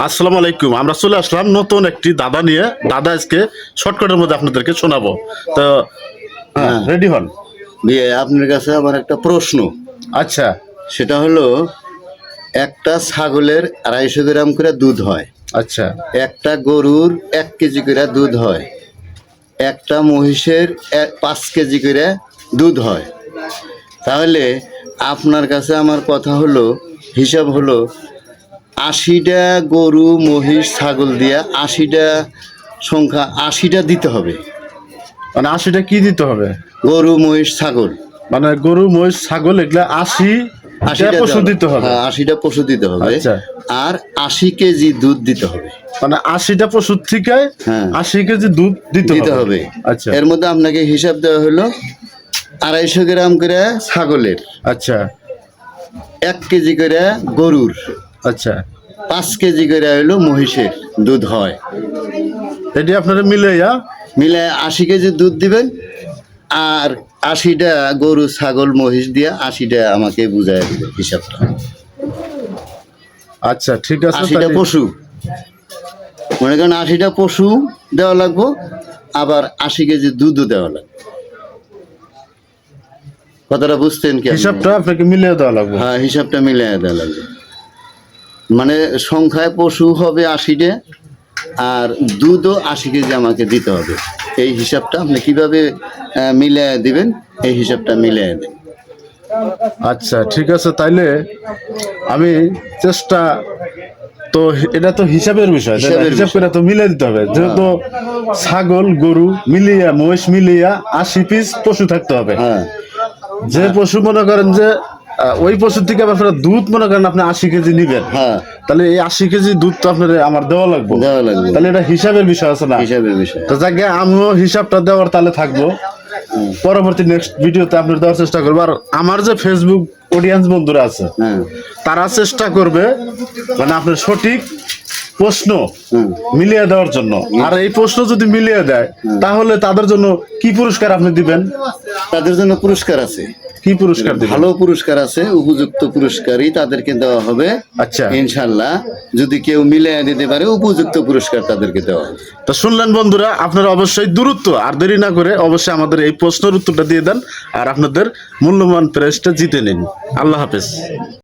আসসালামু আলাইকুম। আমরা চলে আসলাম নতুন একটি দাদা নিয়ে। দাদা আজকে শর্টকাটের মধ্যে আপনাদেরকে শোনাবো। তো রেডি হন। দিয়ে আপনার কাছে আমার একটা প্রশ্ন, আচ্ছা সেটা হলো একটা ছাগলের 250 গ্রাম করে দুধ হয়, আচ্ছা একটা গরুর 1 কেজি করে দুধ হয়, একটা মহিষের 5 কেজি করে দুধ হয়। তাহলে আপনার কাছে আমার কথা হলো, হিসাব হলো 80টা গরু মহিষ ছাগল দিয়ে 80টা সংখ্যা 80টা দিতে হবে। মানে 80টা কি দিতে হবে? গরু মহিষ ছাগল, মানে গরু মহিষ ছাগল এগুলা 80টা পশু দিতে হবে। 80টা পশু দিতে হবে। আচ্ছা। আর 80 কেজি দুধ দিতে হবে। মানে 80টা পশুর থেকে হ্যাঁ। 80 কেজি দুধ দিতে হবে। আচ্ছা এর মধ্যে আপনাকে হিসাব দেওয়া হলো 250 গ্রাম করে ছাগলের, আচ্ছা 1 কেজি করে গরুর, আচ্ছা 5 কেজি করে হলো মহিষের দুধ হয়। এটি আপনারা মিলাইয়া মিলে 80 কেজি দুধ দিবেন। আর 80টা গরু ছাগল মহিষ দিয়ে 80টা আমাকে বুঝাই দিবেন হিসাবটা। আচ্ছা ঠিক আছে। 80টা পশু, মনে করেন 80টা পশু দেওয়া লাগবো, আবার 80 কেজি দুধও দেওয়া লাগবে। কথাটা বুঝতেন কি? হিসাবটা আপনাকে মিলিয়ে দেওয়া লাগবে। হ্যাঁ, হিসাবটা মিলিয়ে দেওয়া লাগবে। মানে সংখ্যায় পশু হবে 80টা, আর দুধও 80 কেজি আমাকে দিতে হবে। এই হিসাবটা আপনি কিভাবে মিলিয়ে দিবেন, এই হিসাবটা মিলিয়ে দেন। আচ্ছা ঠিক আছে, তাইলে আমি চেষ্টা তো, এটা তো হিসাবের বিষয়, হিসাব করে তো মিলিয়ে দিতে হবে। যেহেতু ছাগল গরু মিলিয়া মহিষ মিলিয়া 80 পিস পশু থাকতে হবে। হ্যাঁ, যে পশু মনে করেন যে ওই পশুর থেকে আপনারা দুধ মনে করেন আপনি 80 কেজি নিবেন, হ্যাঁ, তাহলে এই 80 কেজি দুধ তো আপনার আমার দেওয়া লাগবে। লাগবে। তাহলে এটা হিসাবের বিষয় আছে না? হিসাবের বিষয়। তো যাকে আমিও হিসাবটা দেওয়ার তাহলে থাকবো। পরবর্তী নেক্সট ভিডিওতে আপনার দেওয়ার চেষ্টা করবো। আর আমার যে ফেসবুক অডিয়েন্স বন্ধুরা আছে, হ্যাঁ, তারা চেষ্টা করবে মানে আপনার সঠিক প্রশ্ন মিলিয়ে দেওয়ার জন্য। আর এই প্রশ্ন যদি মিলিয়ে দেয় তাহলে তাদের জন্য কি পুরস্কার আপনি দিবেন? তাদের জন্য পুরস্কার আছে। কি পুরস্কার দিবেন? ভালো পুরস্কার আছে, উপযুক্ত পুরস্কারই তাদেরকে দেওয়া হবে। আচ্ছা ইনশাল্লাহ, যদি কেউ মিলিয়ে দিতে পারে উপযুক্ত পুরস্কার তাদেরকে দেওয়া হবে। তো শুনলেন বন্ধুরা, আপনারা অবশ্যই দ্রুত আর দেরি না করে অবশ্যই আমাদের এই প্রশ্নের উত্তরটা দিয়ে দেন আর আপনাদের মূল্যবান প্রাইজটা জিতে নিন। আল্লাহ হাফেজ।